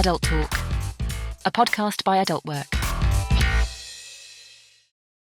Adult Talk, a podcast by Adult Work.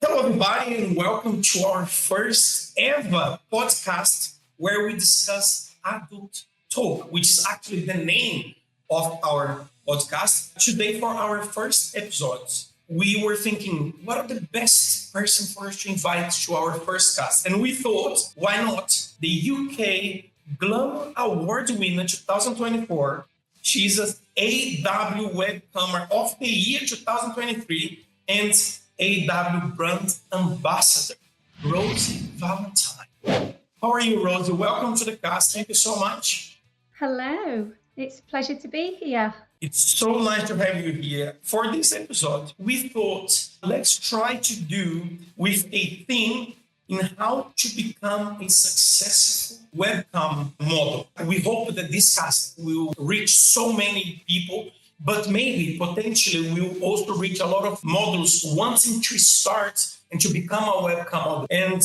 Hello, everybody, and welcome to our first ever podcast where we discuss Adult Talk, which is actually the name of our podcast. Today, for our first episode, we were thinking, what are the best person for us to invite to our first cast? And we thought, why not the UK Glam Award winner 2024. She's an AW Webcamer of the Year 2023 and AW Brand Ambassador, Rosie Valentine. How are you, Rosie? Welcome to the cast. Thank you so much. Hello. It's a pleasure to be here. It's so nice to have you here. For this episode, we thought, let's try to do with a theme in how to become a successful webcam model. We hope that this cast will reach so many people, but maybe potentially we'll also reach a lot of models wanting to start and to become a webcam model. And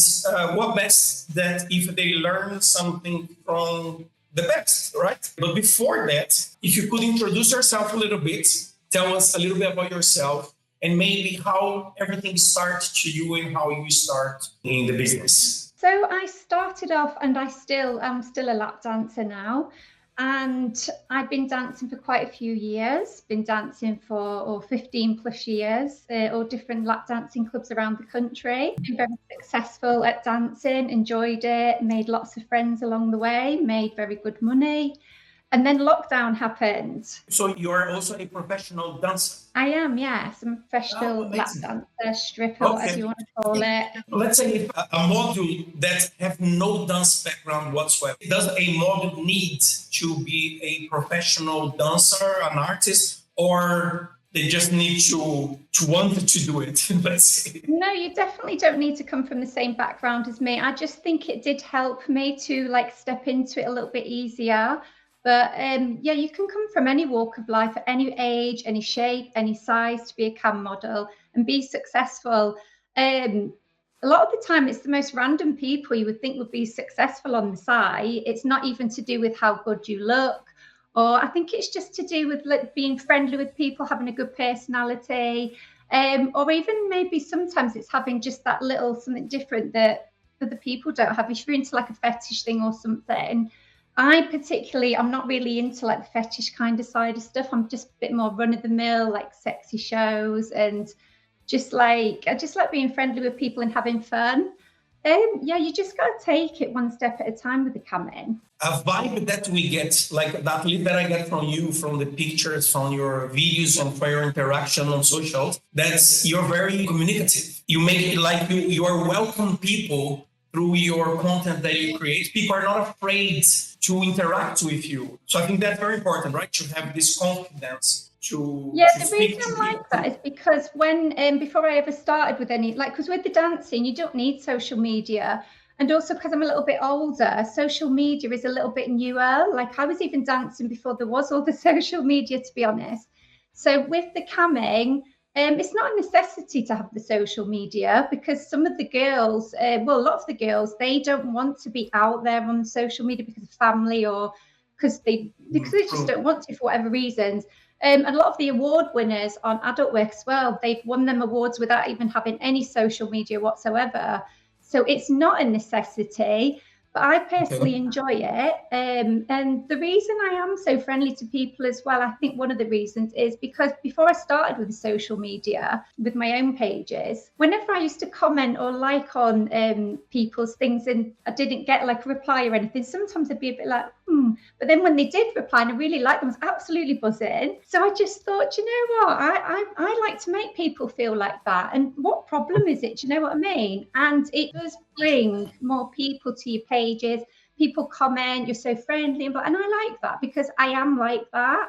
what best that if they learn something from the best, right? But before that, if you could introduce yourself a little bit, tell us a little bit about yourself, and maybe how everything started to you and how you start in the business. So I started off, and I'm still a lap dancer now. And I've been dancing for quite a few years, been dancing for 15 plus years, all different lap dancing clubs around the country. Been very successful at dancing, enjoyed it, made lots of friends along the way, made very good money. And then lockdown happened. So you're also a professional dancer? I am, yes. I'm a professional lap dancer, stripper, whatever you want to call it. Let's say a model that have no dance background whatsoever. Does a model need to be a professional dancer, an artist, or they just need to want to do it? Let's say. No, you definitely don't need to come from the same background as me. I just think it did help me to step into it a little bit easier. But you can come from any walk of life, at any age, any shape, any size to be a cam model and be successful. A lot of the time, it's the most random people you would think would be successful on the site. It's not even to do with how good you look, or I think it's just to do with being friendly with people, having a good personality, or even maybe sometimes it's having just that little something different that other people don't have. If you're into a fetish thing or something. I'm not really into the fetish kind of side of stuff. I'm just a bit more run-of-the-mill, sexy shows, and I just like being friendly with people and having fun. You just got to take it one step at a time with the camming. A vibe that we get, that lead that I get from you, from the pictures, from your videos, and from your interaction on socials, that's you're very communicative. You make it you are welcome people through your content that you create. People are not afraid to interact with you. So I think that's very important, right? To have this confidence to the reason I like that is because when before I ever started with any, because with the dancing, you don't need social media. And also because I'm a little bit older, social media is a little bit newer. I was even dancing before there was all the social media, to be honest. So with the camming, it's not a necessity to have the social media because some of the girls, a lot of the girls, they don't want to be out there on social media because of family or because they just don't want to for whatever reasons. And a lot of the award winners on Adult Work as well, they've won them awards without even having any social media whatsoever. So it's not a necessity. But I personally enjoy it. And the reason I am so friendly to people as well, I think one of the reasons is because before I started with the social media, with my own pages, whenever I used to comment or on people's things and I didn't get a reply or anything, sometimes I'd be a bit But then when they did reply and I really liked them, I was absolutely buzzing. So I just thought, you know what, I like to make people feel like that. And what problem is it? Do you know what I mean? And it does bring more people to your pages. People comment, you're so friendly. And I like that because I am like that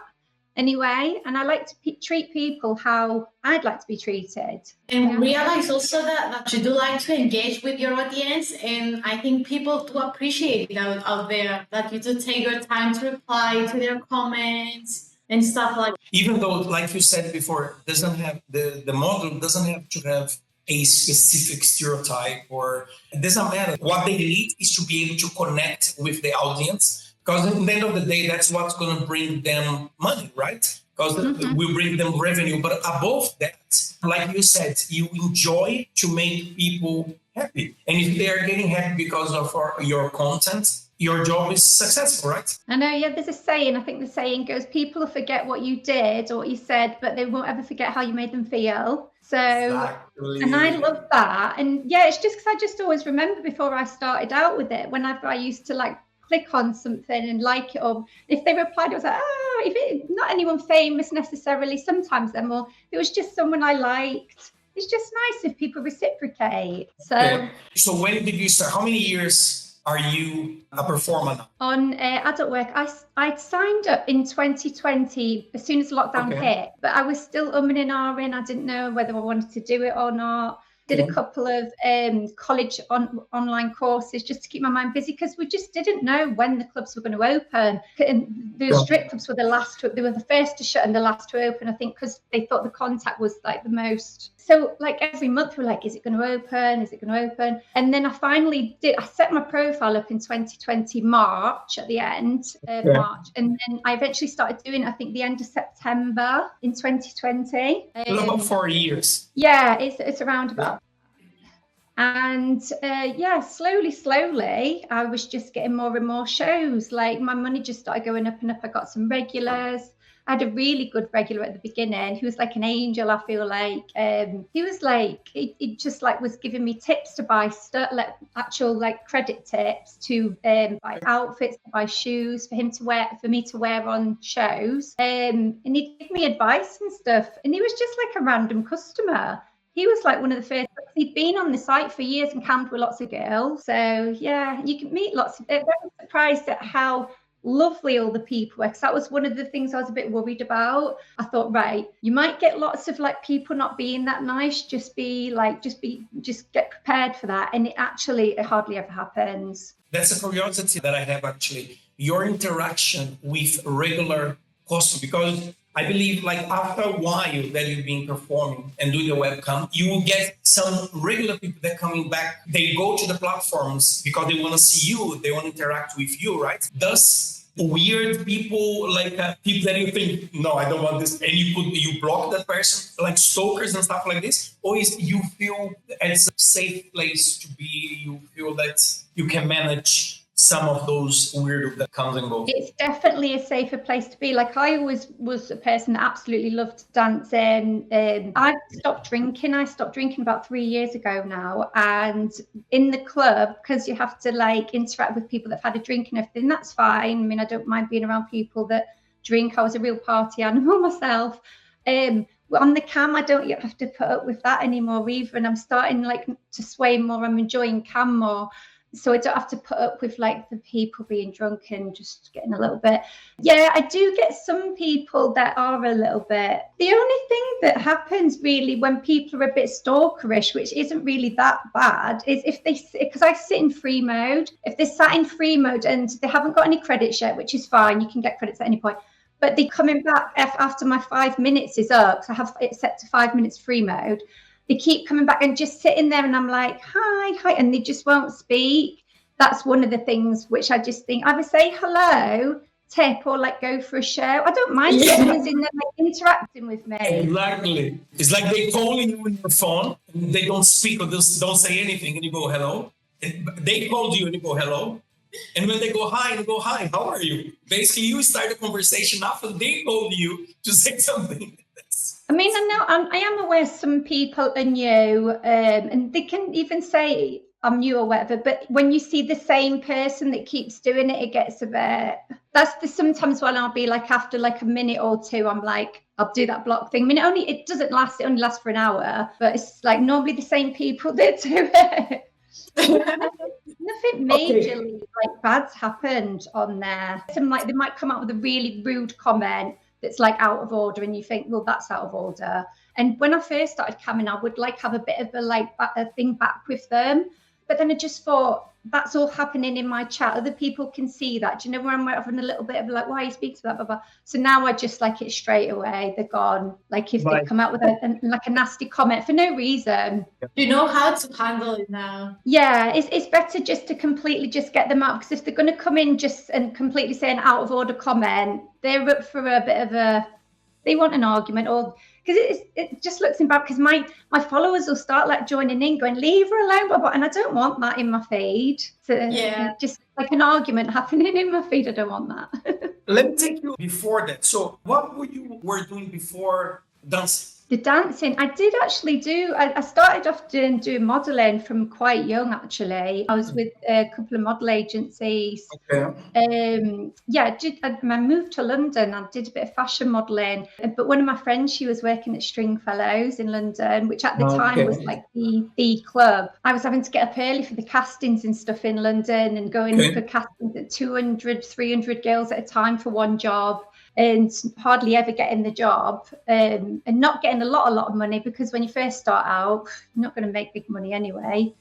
anyway. And I like to treat people how I'd like to be treated. And realize also that you do like to engage with your audience. And I think people do appreciate it out there, that you do take your time to reply to their comments and stuff like that. Even though, like you said before, doesn't have the model doesn't have to have a specific stereotype, or it doesn't matter. What they need is to be able to connect with the audience, because at the end of the day, that's what's going to bring them money, right? because we bring them revenue. But above that, like you said, you enjoy to make people happy. And if they are getting happy because of your content, your job is successful, right? I know, yeah, there's a saying, I think the saying goes, people will forget what you did or what you said, but they won't ever forget how you made them feel. So, Exactly. and I love that. And yeah, it's just because I just always remember before I started out with it, whenever I used to like click on something and like it, or if they replied, it was like, if it not anyone famous necessarily, sometimes they're more, it was just someone I liked. It's just nice if people reciprocate. So when did you start? How many years are you a performer now? On adult work, I signed up in 2020 as soon as lockdown hit, but I was still umming and ahhing. I didn't know whether I wanted to do it or not. Did a couple of college online courses just to keep my mind busy, because we just didn't know when the clubs were going to open. And the strip clubs were they were the first to shut and the last to open, I think, because they thought the contact was like the most. So like every month we're like, is it going to open? Is it going to open? And then I finally did. I set my profile up in 2020 March at the end of March, and then I eventually started doing it, I think the end of September in 2020. About 4 years. Yeah, it's around about. And slowly, I was just getting more and more shows. Like my money just started going up and up. I got some regulars. I had a really good regular at the beginning. He was like an angel, I feel like. He was like, he just like was giving me tips to buy stuff, like actual like credit tips to buy outfits, to buy shoes for me to wear on shows. And he'd give me advice and stuff. And he was just like a random customer. He was like one of the first. He'd been on the site for years and camped with lots of girls. So yeah, you can meet lots of. I'm very surprised at how lovely all the people were, because that was one of the things I was a bit worried about. I thought, right, you might get lots of like people not being that nice. Just get prepared for that. And it hardly ever happens. That's a curiosity that I have, actually. Your interaction with regular customers, because I believe like after a while that you've been performing and doing the webcam, you will get some regular people that coming back. They go to the platforms because they want to see you. They want to interact with you, right? Thus, weird people, like people that you think, no, I don't want this. And you block that person, like stalkers and stuff like this. Or you feel it's a safe place to be. You feel that you can manage some of those weirdos that comes and goes. It's definitely a safer place to be. Like I always was a person that absolutely loved dancing. I stopped drinking. I stopped drinking about 3 years ago now. And in the club, because you have to like interact with people that've had a drink and everything, that's fine. I mean, I don't mind being around people that drink. I was a real party animal myself. On the cam, I don't have to put up with that anymore either. And I'm starting like to sway more. I'm enjoying cam more. So I don't have to put up with like the people being drunk and just getting a little bit. Yeah, I do get some people that are a little bit. The only thing that happens really when people are a bit stalkerish, which isn't really that bad, is if because I sit in free mode. If they're sat in free mode and they haven't got any credits yet, which is fine, you can get credits at any point. But they're coming back after my 5 minutes is up. So I have it set to 5 minutes free mode. They keep coming back and just sitting there, and I'm like, hi, and they just won't speak. That's one of the things which I just think, either say hello, tip, or like go for a show. I don't mind whoever's in there like, interacting with me. Exactly. It's like they calling you on your phone, and they don't speak or don't say anything, and you go hello. And they called you and you go hello. And when they go hi, you go hi, how are you? Basically, you start a conversation after they called you to say something. I mean, I am aware some people are new, and they can even say I'm new or whatever. But when you see the same person that keeps doing it, it gets a bit. Sometimes when I'll be like after like a minute or two, I'm like, I'll do that block thing. I mean, it doesn't last. It only lasts for an hour, but it's like normally the same people that do it. Nothing majorly like bad's happened on there. Some like they might come out with a really rude comment that's like out of order, and you think, well, that's out of order. And when I first started camming, I would like have a bit of a thing back with them, but then I just thought that's all happening in my chat. Other people can see that. Do you know where I'm having a little bit of like, why you speak to that, blah, blah. So now I just like it straight away. They're gone. Like if they come out with a nasty comment for no reason. You know how to handle it now. Yeah, it's better just to completely just get them out, because if they're going to come in just and completely say an out of order comment, they're up for a bit of a they want an argument, or because it just looks bad, because my followers will start like joining in, going, leave her alone, and I don't want that in my feed. So just like an argument happening in my feed, I don't want that. Let me take you before that. So what were doing before dancing? The dancing, I did actually do. I started off doing modelling from quite young, actually. I was with a couple of model agencies. Okay. I moved to London. I did a bit of fashion modelling. But one of my friends, she was working at Stringfellows in London, which at the time was like the club. I was having to get up early for the castings and stuff in London, and going for castings at 200, 300 girls at a time for one job, and hardly ever getting the job, and not getting a lot of money, because when you first start out, you're not going to make big money anyway.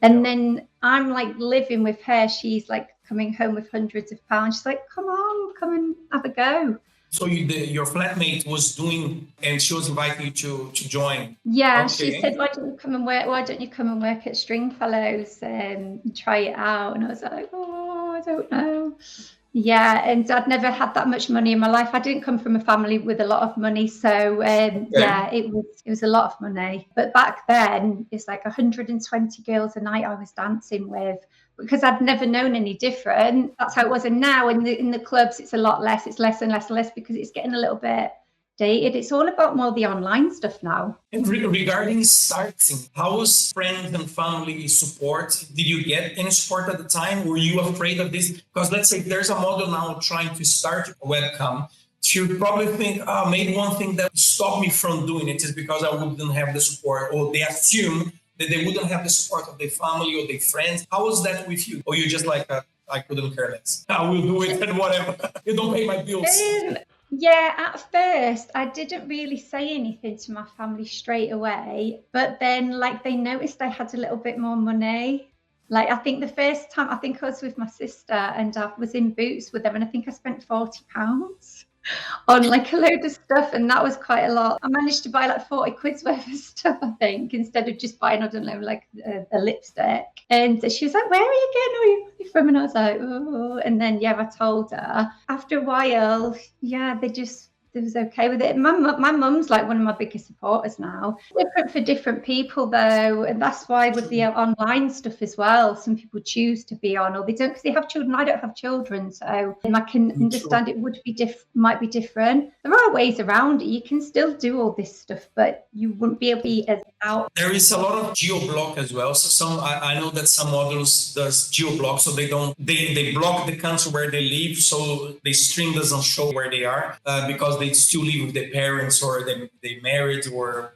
And then I'm like living with her. She's like coming home with hundreds of pounds. She's like, come and have a go. So your flatmate was doing, and she was inviting you to join. Yeah, she said, why don't you come and work at Stringfellows and try it out? And I was like, oh, I don't know. Yeah, and I'd never had that much money in my life. I didn't come from a family with a lot of money, so it was a lot of money. But back then, it's like 120 girls a night I was dancing with, because I'd never known any different. That's how it was. And now in the clubs, it's a lot less. It's less and less, because it's getting a little bit dated. It's all about more the online stuff now. And regarding starting, how was friends and family support? Did you get any support at the time? Were you afraid of this? Because let's say there's a model now trying to start a webcam. She would probably think, maybe one thing that stopped me from doing it is because I wouldn't have the support, or they assume that they wouldn't have the support of their family or their friends. How was that with you? Or you just like, I couldn't care less. I will do it and whatever. You don't pay my bills. Yeah, at first I didn't really say anything to my family straight away, but then like they noticed I had a little bit more money. Like I think the first time, I was with my sister, and I was in Boots with them, and I think I spent £40 on like a load of stuff, and that was quite a lot. I managed to buy like 40 quid's worth of stuff, I think, instead of just buying, I don't know, like a lipstick. And she was like, where are you getting all your money from? And I was like, oh. And then I told her. After a while, they was okay with it. My mum's like one of my biggest supporters now. Different for different people though, and that's why with the online stuff as well, some people choose to be on, or they don't because they have children. I don't have children, so I can understand it might be different. There are ways around it. You can still do all this stuff, but you wouldn't be able to be as out. There is a lot of geo-block as well. So I know that some models does geo-block, so they block the country where they live, so the stream doesn't show where they are because they still live with their parents, or they married, or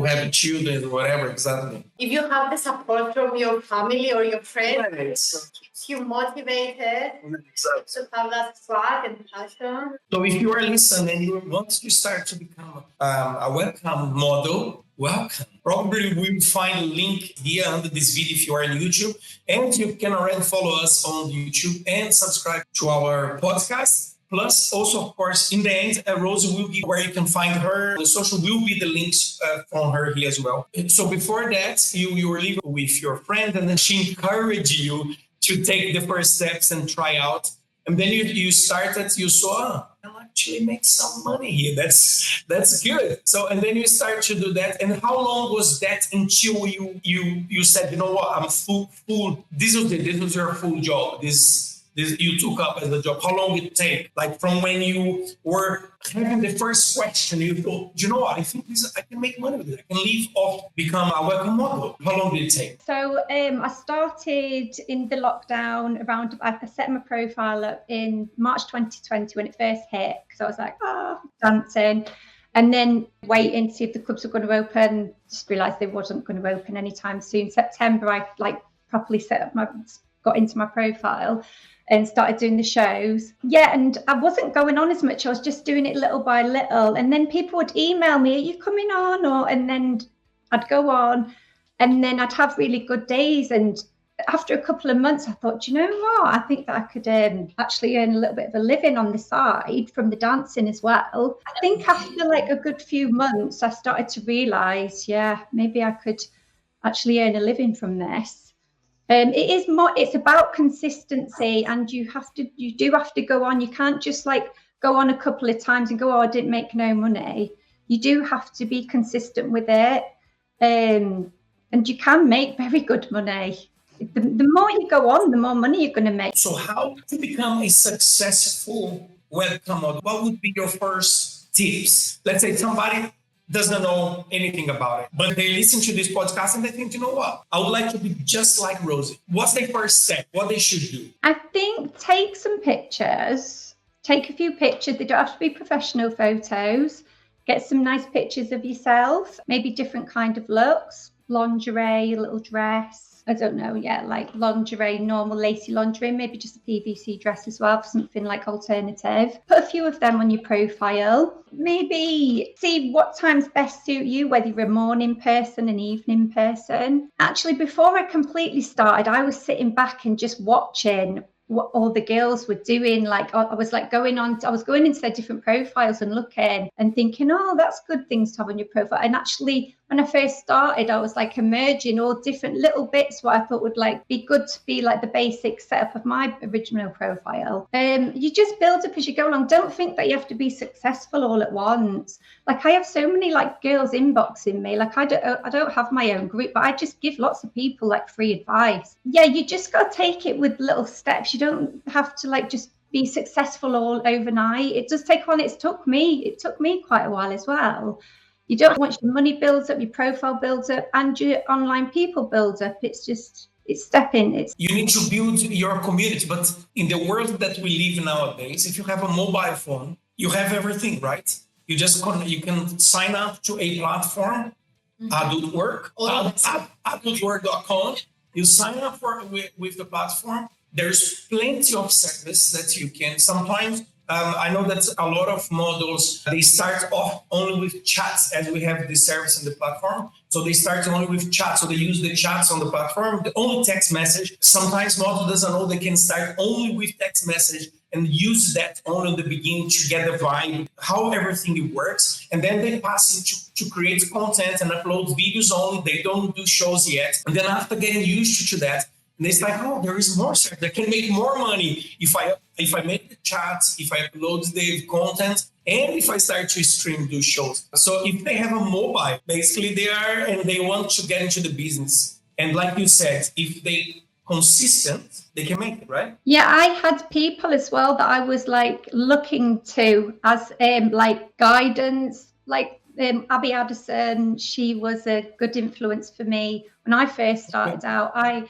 have children, or whatever. Exactly. If you have the support from your family or your friends, it keeps you motivated to have that spark and passion. So if you are listening and you want to start to become a webcam model, welcome. Probably we'll find a link here under this video if you are on YouTube, and you can already follow us on YouTube and subscribe to our podcast. Plus, also, of course, in the end, Rosie will give where you can find her. The social will be the links from her here as well. So before that, you were living with your friend, and then she encouraged you to take the first steps and try out. And then you started, you saw, I'll actually make some money here. That's good. So, and then you start to do that. And how long was that until you said, you know what, I'm full. This was your full job. This you took up as a job. How long did it take? Like from when you were having the first question, you thought, you know what, I think I can make money with it. I can leave off, become a webcam model. How long did it take? So I started in the lockdown around, I set my profile up in March 2020 when it first hit, because I was like, dancing. And then waiting to see if the clubs were going to open, just realised they wasn't going to open anytime soon. September, I properly got into my profile and started doing the shows. Yeah, and I wasn't going on as much. I was just doing it little by little. And then people would email me, are you coming on? And then I'd go on, and then I'd have really good days. And after a couple of months, I thought, you know what? I think that I could actually earn a little bit of a living on the side from the dancing as well. I think after like a good few months, I started to realise, maybe I could actually earn a living from this. It's about consistency, and you do have to go on. You can't just like go on a couple of times and go, oh, I didn't make no money. You do have to be consistent with it. And you can make very good money. The more you go on, the more money you're going to make. So how to become a successful webcam model? What would be your first tips? Let's say somebody doesn't know anything about it, but they listen to this podcast and they think, you know what? I would like to be just like Rosie. What's their first step? What they should do? I think take some pictures. Take a few pictures. They don't have to be professional photos. Get some nice pictures of yourself, maybe different kind of looks, lingerie, a little dress. I don't know, like lingerie, normal lacy lingerie, maybe just a PVC dress as well for something like alternative. Put a few of them on your profile. Maybe see what times best suit you, whether you're a morning person, an evening person. Actually, before I completely started, I was sitting back and just watching what all the girls were doing. Like I was going into their different profiles and looking and thinking, oh, that's good things to have on your profile. And actually, when I first started, I was like emerging all different little bits what I thought would like be good to be like the basic setup of my original profile. You just build up as you go along. Don't think that you have to be successful all at once. Like I have so many like girls inboxing me. Like I don't have my own group, but I just give lots of people like free advice. Yeah, you just got to take it with little steps. You don't have to like just be successful all overnight. It does take on. It took me quite a while as well. You don't want your money builds up, your profile builds up, and your online people builds up. It's stepping. You need to build your community. But in the world that we live nowadays, if you have a mobile phone, you have everything, right? You can sign up to a platform, AdultWork.com. You sign up with the platform. There's plenty of service that you can sometimes. I know that a lot of models, they start off only with chats as we have this service in the platform. So they start only with chat. So they use the chats on the platform, the only text message. Sometimes model doesn't know they can start only with text message and use that only in the beginning to get the vibe, how everything works. And then they pass into to create content and upload videos only. They don't do shows yet. And then after getting used to that, and it's like, oh, there is more stuff. I can make more money if I make the chats, if I upload the content, and if I start to stream, do shows. So if they have a mobile, basically they want to get into the business. And like you said, if they consistent, they can make it, right? Yeah, I had people as well that I was like looking to as like guidance, like Abby Addison. She was a good influence for me when I first started out. I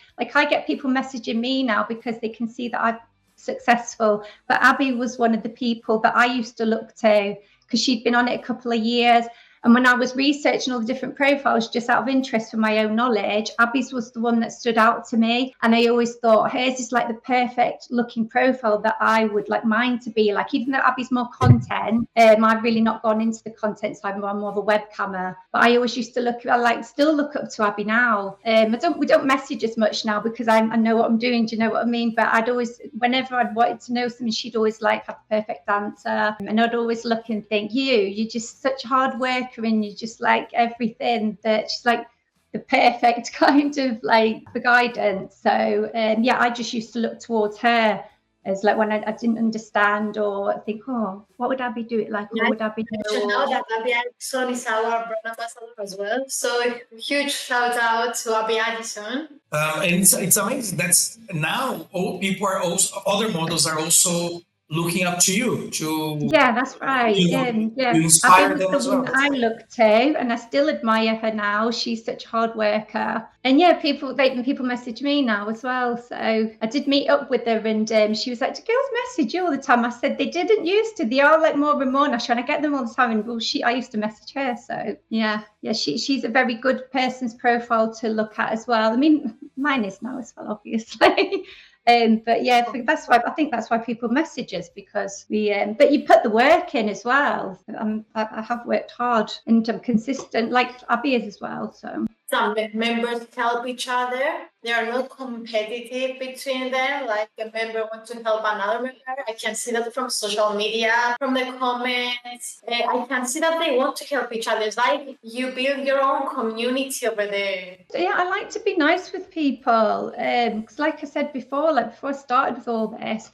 get people messaging me now because they can see that I'm successful, but Abby was one of the people that I used to look to because she'd been on it a couple of years. And when I was researching all the different profiles, just out of interest for my own knowledge, Abby's was the one that stood out to me. And I always thought, hers is like the perfect looking profile that I would like mine to be like, even though Abby's more content, I've really not gone into the content side, I'm more of a webcammer. But I always used to still look up to Abby now. We don't message as much now because I know what I'm doing. Do you know what I mean? But I'd always, whenever I'd wanted to know something, she'd always like have the perfect answer. And I'd always look and think, you're just such hard work. And you just like everything that she's like the perfect kind of like for guidance. So I just used to look towards her as like when I didn't understand or think, oh, what would Abby do it like? Or would Abby do it? Know that Abby Addison is our brand ambassador as well. So huge shout out to Abby Addison. And it's amazing. That's now all people are also, other models are also looking up to you that's right. You inspire them as well. I look to, and I still admire her now. She's such a hard worker, and people message me now as well. So I did meet up with her, and she was like, "Do girls message you all the time?" I said they didn't used to. They are like more and more now. Trying to get them all the time, and I used to message her. So she's a very good person's profile to look at as well. I mean, mine is now as well, obviously. That's why I think that's why people message us, because but you put the work in as well. I have worked hard and I'm consistent, like Abby is as well. So some members help each other. They are not competitive between them. Like a member wants to help another member. I can see that from social media, from the comments. I can see that they want to help each other. It's like you build your own community over there. Yeah, I like to be nice with people. Because like I said before, before I started with all this,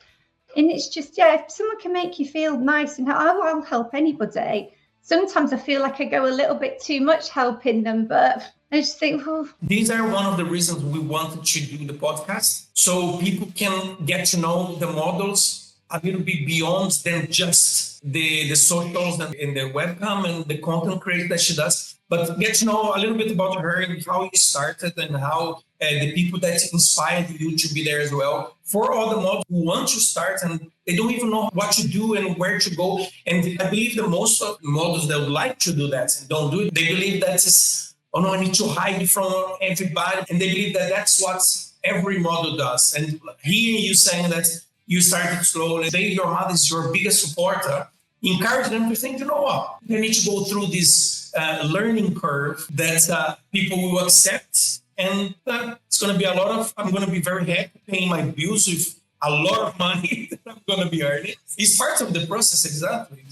And it's just, if someone can make you feel nice, and I'll help anybody. Sometimes I feel like I go a little bit too much helping them, but I just think, These are one of the reasons we wanted to do the podcast, so people can get to know the models a little bit beyond than just the socials and the webcam and the content creation that she does, but get to know a little bit about her and how you started and how the people that inspired you to be there as well. For all the models who want to start and they don't even know what to do and where to go. And I believe that most of the models that would like to do that and don't do it, they believe that it's, oh no, I need to hide from everybody. And they believe that that's what every model does. And hearing you saying that you started slowly, today your mother is your biggest supporter, encourage them to think, you know what, they need to go through this learning curve that people will accept. And it's going to be I'm going to be very happy paying my bills with a lot of money that I'm going to be earning. It's part of the process, exactly.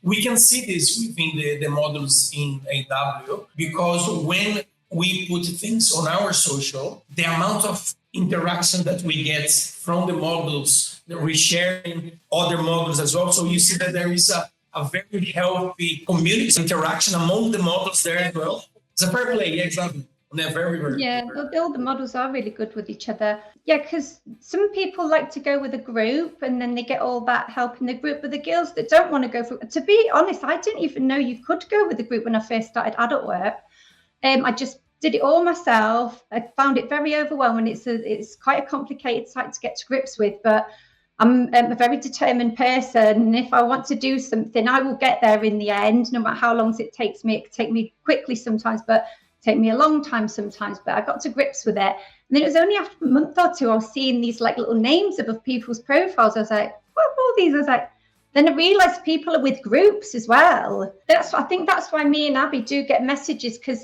We can see this within the models in AW, because when we put things on our social, the amount of interaction that we get from the models, the resharing other models as well. So you see that there is a very healthy community interaction among the models there as well. It's a fair play, exactly. They're very, very good. All the models are really good with each other. Yeah, because some people like to go with a group and then they get all that help in the group. But the girls that don't want to go for, to be honest, I didn't even know you could go with a group when I first started adult work. I just did it all myself. I found it very overwhelming. It's quite a complicated site to get to grips with, but I'm a very determined person. And if I want to do something, I will get there in the end, no matter how long it takes me. It can take me quickly sometimes, but take me a long time sometimes, but I got to grips with it. And then it was only after a month or two I was seeing these like little names above people's profiles. I was like, what are all these? I was like, then I realized people are with groups as well. I think that's why me and Abby do get messages, because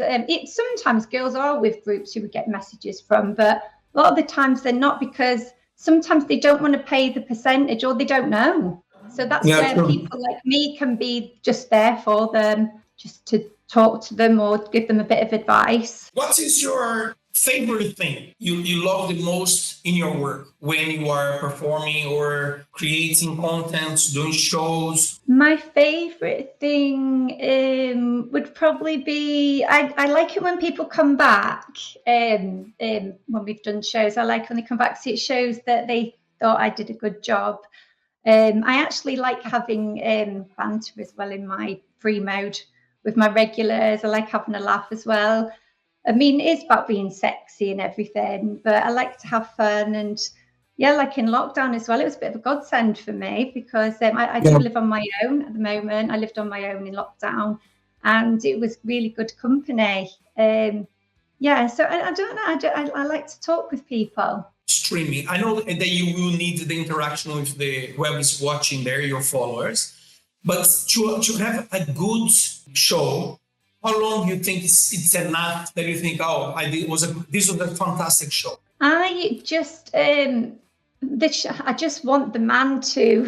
sometimes girls are with groups who we get messages from, but a lot of the times they're not, because sometimes they don't want to pay the percentage or they don't know. So that's where people like me can be just there for them, just to talk to them or give them a bit of advice. What is your favorite thing you love the most in your work when you are performing or creating content, doing shows? My favorite thing would probably be, I like it when people come back when we've done shows. I like when they come back, see it shows that they thought I did a good job. I actually like having banter as well in my free mode with my regulars. I like having a laugh as well. I mean, it is about being sexy and everything, but I like to have fun. And yeah, like in lockdown as well, it was a bit of a godsend for me, because I do live on my own at the moment. I lived on my own in lockdown and it was really good company. So I don't know, I like to talk with people. Streaming, I know that you will need the interaction with the whoever is watching there, your followers. But to have a good show, how long do you think it's enough that you think, this was a fantastic show? I just want the man to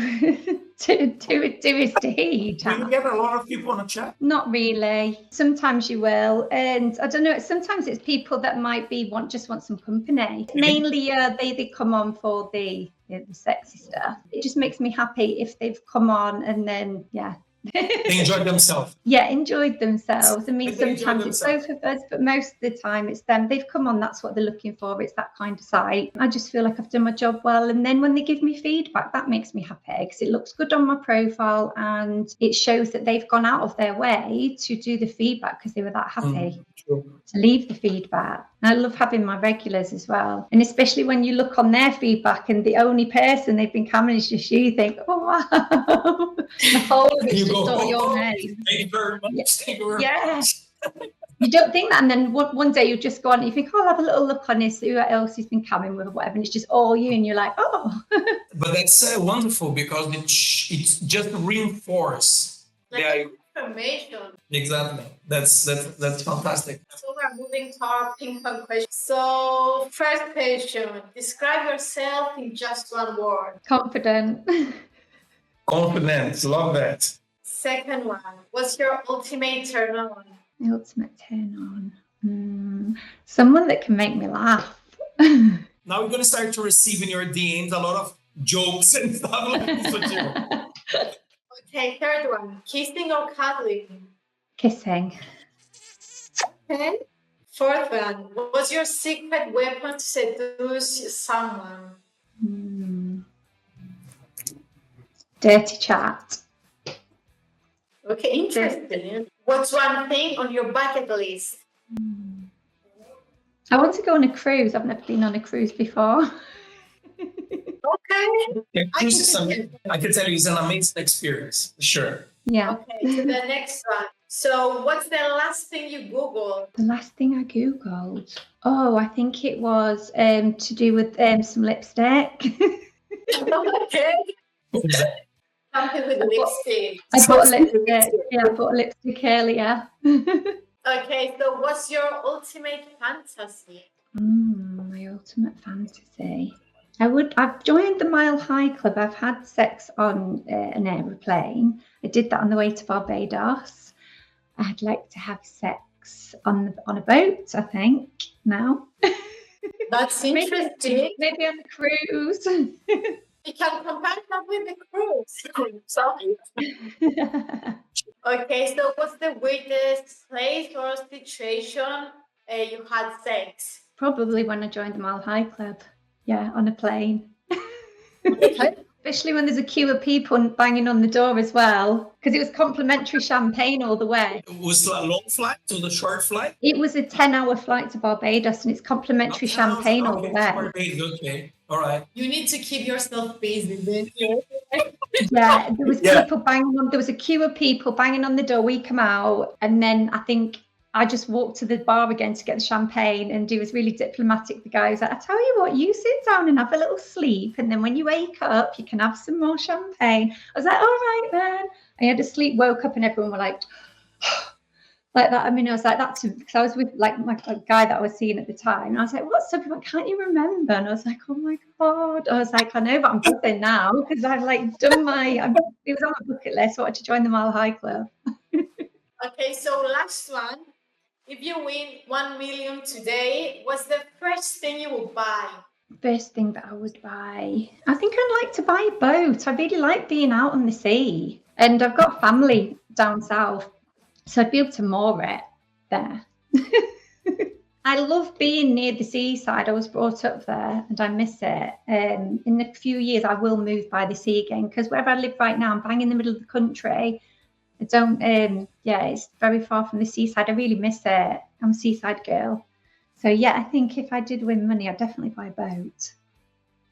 do his deed. Do you get a lot of people on the chat? Not really. Sometimes you will, and I don't know. Sometimes it's people that might just want some company. Mainly, they come on for the sexy stuff. It just makes me happy if they've come on and then They enjoyed themselves. Yeah, enjoyed themselves. I mean, sometimes it's both of us, but most of the time it's them. They've come on, that's what they're looking for. It's that kind of site. I just feel like I've done my job well. And then when they give me feedback, that makes me happy, because it looks good on my profile and it shows that they've gone out of their way to do the feedback because they were that happy to leave the feedback. And I love having my regulars as well. And especially when you look on their feedback and the only person they've been coming is just you, think, oh, wow. The whole of it's just all your name. Thank you very much. Yeah. Thank you very much. You don't think that, and then one day you just go on and you think, I'll have a little look on this, who else he's been coming with or whatever, and it's just all you, and you're like, oh. But that's wonderful, because it's just reinforce the information. Exactly. That's fantastic. So we're moving to our ping pong question. So first question, describe yourself in just one word. Confident. Confident. Love that. Second one, what's your ultimate turn on? My ultimate turn on. Someone that can make me laugh. Now we're going to start to receive in your DMs a lot of jokes and stuff like this. Okay, third one. Kissing or cuddling? Kissing. Okay. Fourth one. What's your secret weapon to seduce someone? Dirty chat. Okay, interesting. What's one thing on your bucket list? I want to go on a cruise. I've never been on a cruise before. Okay. I can tell you it's an amazing experience, for sure. Yeah. Okay, so the next one. So what's the last thing you Googled? The last thing I Googled. Oh, I think it was to do with some lipstick. Okay. Something with lipstick. I bought a lipstick. Yeah, I bought a lipstick earlier. Okay, so what's your ultimate fantasy? My ultimate fantasy. I've joined the Mile High Club. I've had sex on an aeroplane. I did that on the way to Barbados. I'd like to have sex on a boat, I think, now. That's interesting. Maybe on a cruise. You can compare that with the cruise. Sorry. Okay, so what's the weirdest place or situation you had sex? Probably when I joined the Mile High Club. Yeah, on a plane. Okay. Especially when there's a queue of people banging on the door as well, because it was complimentary champagne all the way. Was it a long flight or the short flight? It was a 10-hour flight to Barbados, and it's complimentary champagne all the way. Barbados, okay, all right. You need to keep yourself busy, then. Yeah, there was people banging on. There was a queue of people banging on the door. We come out, and then I think I just walked to the bar again to get the champagne, and he was really diplomatic. The guy was like, I tell you what, you sit down and have a little sleep, and then when you wake up, you can have some more champagne. I was like, all right then. I had to sleep, woke up, and everyone were like, like that. I mean, I was like, that's because I was with like my guy that I was seeing at the time. And I was like, what's up? Like, can't you remember? And I was like, oh my God. I was like, I know, but I'm buzzing now because I've like done it was on my bucket list. I wanted to join the Mile High Club. Okay, so last one. If you win 1 million today, what's the first thing you will buy? First thing that I would buy, I think I'd like to buy a boat. I really like being out on the sea, and I've got family down south, so I'd be able to moor it there. I love being near the seaside. I was brought up there and I miss it. In a few years, I will move by the sea again, because wherever I live right now, I'm bang in the middle of the country. I don't, it's very far from the seaside. I really miss it. I'm a seaside girl. So yeah, I think if I did win money, I'd definitely buy a boat.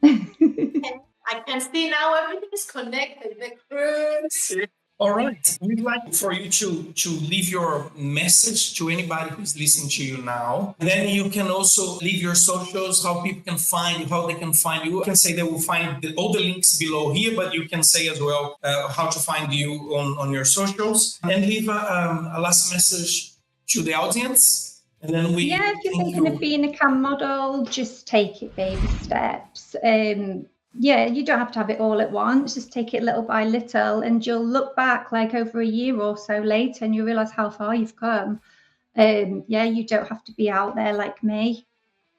I can see now everything is connected. The cruise. All right. We'd like for you to leave your message to anybody who's listening to you now. And then you can also leave your socials, how people can find you, how they can find you. You can say they will find all the links below here, but you can say as well how to find you on your socials. And leave a last message to the audience. And then if you're thinking of being a cam model, just take it baby steps. You don't have to have it all at once. Just take it little by little, and you'll look back like over a year or so later and you realize how far you've come. You don't have to be out there like me.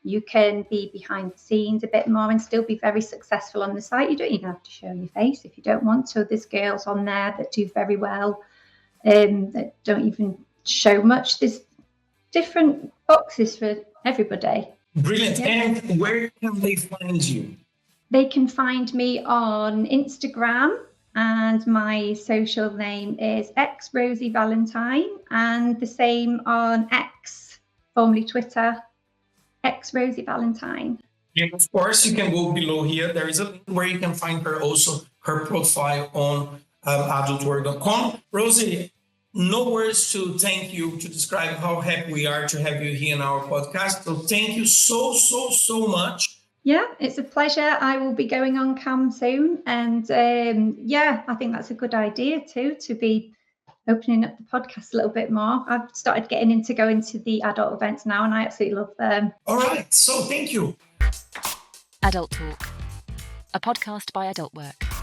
You can be behind the scenes a bit more and still be very successful on the site. You don't even have to show your face if you don't want to. There's girls on there that do very well, that don't even show much. There's different boxes for everybody. Brilliant. And where can they find you? They can find me on Instagram, and my social name is xRosieValentine, and the same on X, formerly Twitter, xRosieValentine. Yeah, of course, you can go below here. There is a link where you can find her profile on AdultTalk.com. Rosie, no words to thank you, to describe how happy we are to have you here in our podcast. So thank you so much. Yeah, it's a pleasure. I will be going on cam soon. And I think that's a good idea too, to be opening up the podcast a little bit more. I've started going to the adult events now, and I absolutely love them. All right. So thank you. Adult Talk, a podcast by AdultWork.